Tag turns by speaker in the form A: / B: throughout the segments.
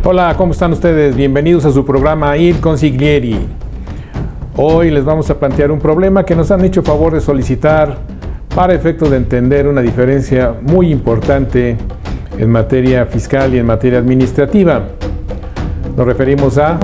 A: Hola, ¿cómo están ustedes? Bienvenidos a su programa Il Consiglieri. Hoy les vamos a plantear un problema que nos han hecho favor de solicitar para efecto de entender una diferencia muy importante en materia fiscal y en materia administrativa. Nos referimos a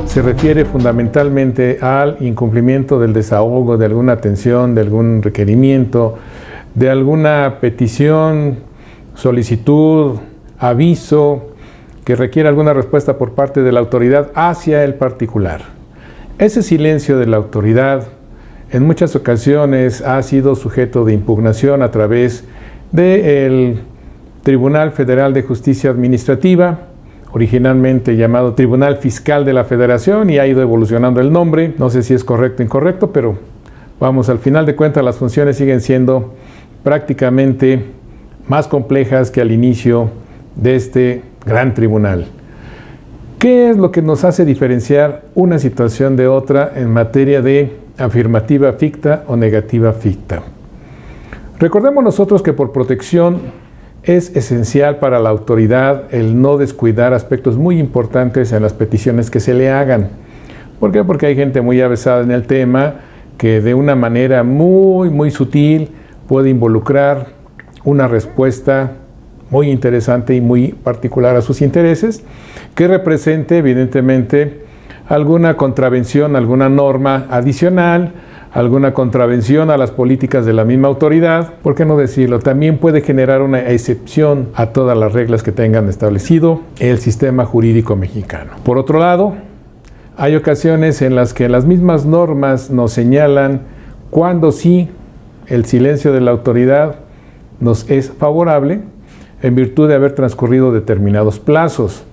A: se refiere fundamentalmente al incumplimiento del desahogo, de alguna atención, de algún requerimiento, de alguna petición, solicitud, aviso, que requiere alguna respuesta por parte de la autoridad hacia el particular. Ese silencio de la autoridad en muchas ocasiones ha sido sujeto de impugnación a través del Tribunal Federal de Justicia Administrativa, originalmente llamado Tribunal Fiscal de la Federación, y ha ido evolucionando el nombre. No sé si es correcto o incorrecto, pero vamos, al final de cuentas las funciones siguen siendo prácticamente más complejas que al inicio de este gran tribunal. ¿Qué es lo que nos hace diferenciar una situación de otra en materia de afirmativa ficta o negativa ficta? Recordemos nosotros que por protección es esencial para la autoridad el no descuidar aspectos muy importantes en las peticiones que se le hagan. ¿Por qué? Porque hay gente muy avesada en el tema que de una manera muy sutil puede involucrar una respuesta muy interesante y muy particular a sus intereses, que represente evidentemente alguna contravención, alguna norma adicional, alguna contravención a las políticas de la misma autoridad. ¿Por qué no decirlo? También puede generar una excepción a todas las reglas que tengan establecido el sistema jurídico mexicano. Por otro lado, hay ocasiones en las que las mismas normas nos señalan cuando sí el silencio de la autoridad nos es favorable en virtud de haber transcurrido determinados plazos.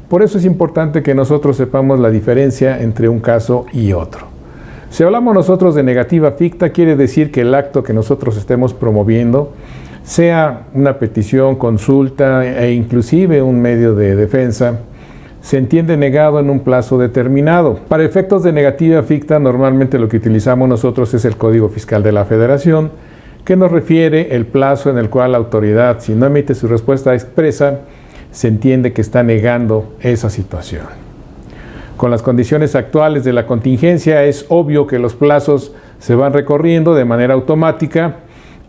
A: Por eso es importante que nosotros sepamos la diferencia entre un caso y otro. Si hablamos nosotros de negativa ficta, quiere decir que el acto que nosotros estemos promoviendo, sea una petición, consulta e inclusive un medio de defensa, se entiende negado en un plazo determinado. Para efectos de negativa ficta, normalmente lo que utilizamos nosotros es el Código Fiscal de la Federación, que nos refiere el plazo en el cual la autoridad, si no emite su respuesta expresa, se entiende que está negando esa situación. Con las condiciones actuales de la contingencia es obvio que los plazos se van recorriendo de manera automática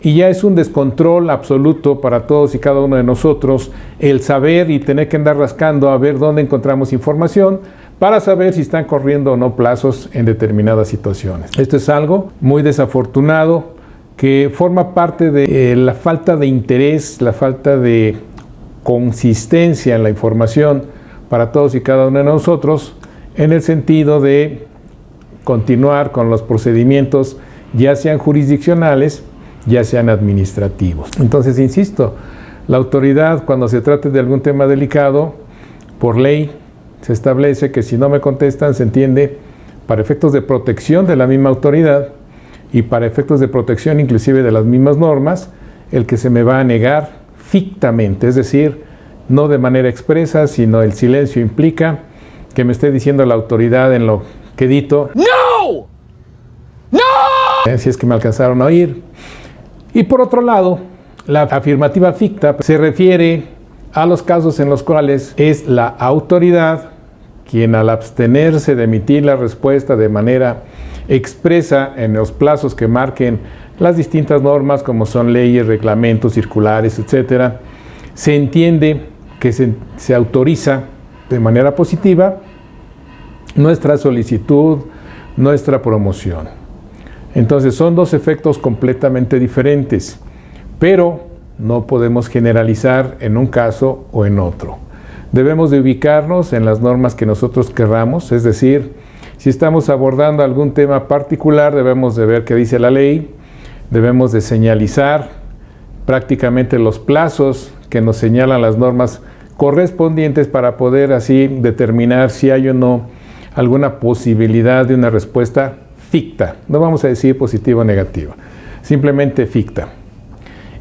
A: y ya es un descontrol absoluto para todos y cada uno de nosotros el saber y tener que andar rascando a ver dónde encontramos información para saber si están corriendo o no plazos en determinadas situaciones. Esto es algo muy desafortunado que forma parte de la falta de interés, la falta de consistencia en la información para todos y cada uno de nosotros, en el sentido de continuar con los procedimientos, ya sean jurisdiccionales, ya sean administrativos. Entonces, insisto, la autoridad, cuando se trate de algún tema delicado, por ley se establece que si no me contestan, se entiende, para efectos de protección de la misma autoridad y para efectos de protección inclusive de las mismas normas, el que se me va a negar fictamente, es decir, no de manera expresa, sino el silencio implica que me esté diciendo la autoridad en lo quedito, ¡no! ¡No! Si es que me alcanzaron a oír. Y por otro lado, la afirmativa ficta se refiere a los casos en los cuales es la autoridad quien, al abstenerse de emitir la respuesta de manera expresa en los plazos que marquen las distintas normas, como son leyes, reglamentos, circulares, etcétera, se entiende que se autoriza de manera positiva nuestra solicitud, nuestra promoción. Entonces son dos efectos completamente diferentes, pero no podemos generalizar en un caso o en otro. Debemos de ubicarnos en las normas que nosotros querramos, es decir, si estamos abordando algún tema particular, debemos de ver qué dice la ley, debemos de señalizar prácticamente los plazos que nos señalan las normas correspondientes para poder así determinar si hay o no alguna posibilidad de una respuesta ficta. No vamos a decir positiva o negativa, simplemente ficta.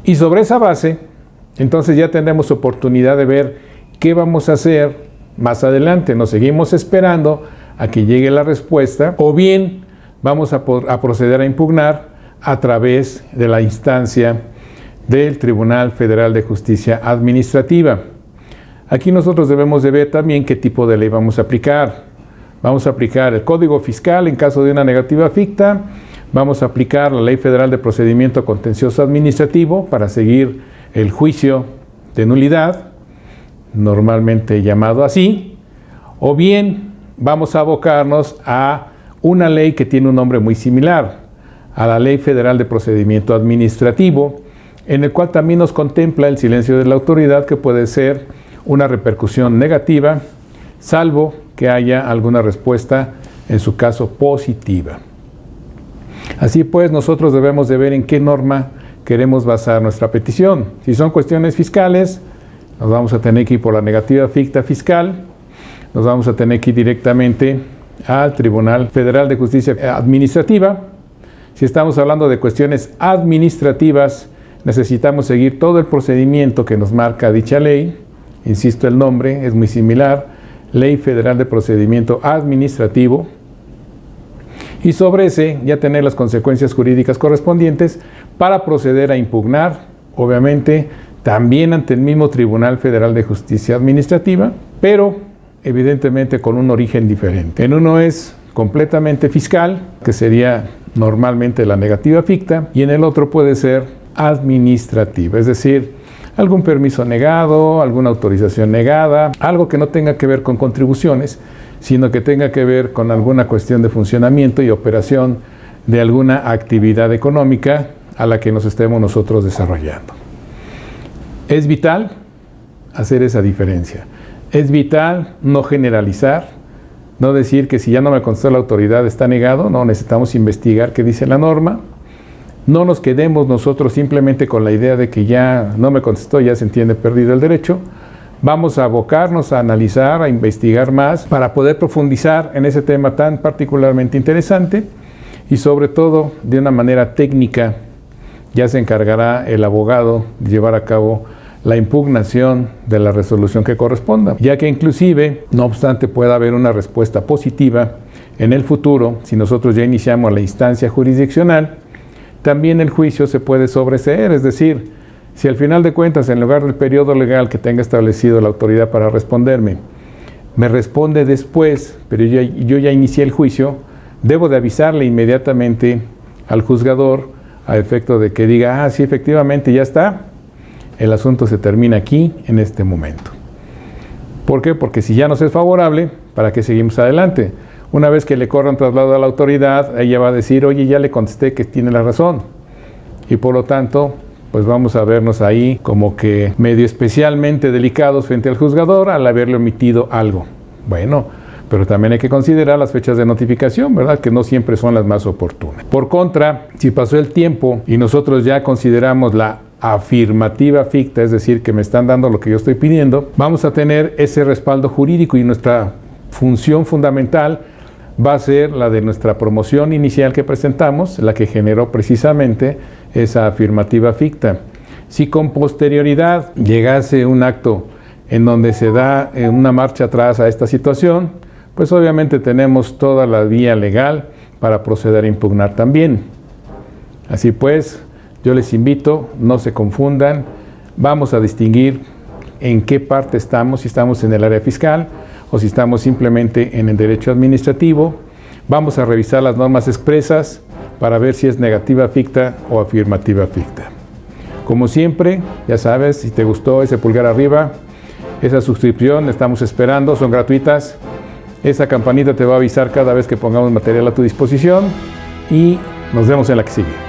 A: Y sobre esa base, entonces ya tendremos oportunidad de ver qué vamos a hacer más adelante. Nos seguimos esperando a que llegue la respuesta o bien vamos a proceder a impugnar a través de la instancia del Tribunal Federal de Justicia Administrativa. Aquí nosotros debemos de ver también qué tipo de ley vamos a aplicar. Vamos a aplicar el Código Fiscal en caso de una negativa ficta. Vamos a aplicar la Ley Federal de Procedimiento Contencioso Administrativo para seguir el juicio de nulidad, normalmente llamado así. O bien vamos a abocarnos a una ley que tiene un nombre muy similar, a la Ley Federal de Procedimiento Administrativo, en el cual también nos contempla el silencio de la autoridad, que puede ser una repercusión negativa, salvo que haya alguna respuesta, en su caso positiva. Así pues, nosotros debemos de ver en qué norma queremos basar nuestra petición. Si son cuestiones fiscales, nos vamos a tener que ir por la negativa ficta fiscal, nos vamos a tener que ir directamente al Tribunal Federal de Justicia Administrativa. Si estamos hablando de cuestiones administrativas, necesitamos seguir todo el procedimiento que nos marca dicha ley. Insisto, el nombre es muy similar, Ley Federal de Procedimiento Administrativo. Y sobre ese ya tener las consecuencias jurídicas correspondientes para proceder a impugnar, obviamente, también ante el mismo Tribunal Federal de Justicia Administrativa, pero evidentemente con un origen diferente. En uno es completamente fiscal, que sería normalmente la negativa ficta, y en el otro puede ser administrativa, es decir, algún permiso negado, alguna autorización negada, algo que no tenga que ver con contribuciones, sino que tenga que ver con alguna cuestión de funcionamiento y operación de alguna actividad económica a la que nos estemos nosotros desarrollando. Es vital hacer esa diferencia. Es vital no generalizar, no decir que si ya no me contestó la autoridad está negado. No, necesitamos investigar qué dice la norma. No nos quedemos nosotros simplemente con la idea de que ya no me contestó, ya se entiende perdido el derecho. Vamos a abocarnos a analizar, a investigar más para poder profundizar en ese tema tan particularmente interesante y sobre todo de una manera técnica. Ya se encargará el abogado de llevar a cabo la impugnación de la resolución que corresponda, ya que inclusive, no obstante, pueda haber una respuesta positiva en el futuro. Si nosotros ya iniciamos la instancia jurisdiccional, también el juicio se puede sobreseer, es decir, si al final de cuentas, en lugar del periodo legal que tenga establecido la autoridad para responderme, me responde después, pero yo ya inicié el juicio, debo de avisarle inmediatamente al juzgador a efecto de que diga, sí, efectivamente ya está, el asunto se termina aquí, en este momento. ¿Por qué? Porque si ya nos es favorable, ¿para qué seguimos adelante? Una vez que le corran traslado a la autoridad, ella va a decir, oye, ya le contesté que tiene la razón. Y por lo tanto, pues vamos a vernos ahí como que medio especialmente delicados frente al juzgador al haberle omitido algo. Bueno, pero también hay que considerar las fechas de notificación, ¿verdad? Que no siempre son las más oportunas. Por contra, si pasó el tiempo y nosotros ya consideramos la afirmativa ficta, es decir, que me están dando lo que yo estoy pidiendo, vamos a tener ese respaldo jurídico y nuestra función fundamental va a ser la de nuestra promoción inicial que presentamos, la que generó precisamente esa afirmativa ficta. Si con posterioridad llegase un acto en donde se da una marcha atrás a esta situación, pues obviamente tenemos toda la vía legal para proceder a impugnar también. Así pues, yo les invito, no se confundan, vamos a distinguir en qué parte estamos, si estamos en el área fiscal o si estamos simplemente en el derecho administrativo. Vamos a revisar las normas expresas para ver si es negativa ficta o afirmativa ficta. Como siempre, ya sabes, si te gustó ese pulgar arriba, esa suscripción, estamos esperando, son gratuitas. Esa campanita te va a avisar cada vez que pongamos material a tu disposición y nos vemos en la que sigue.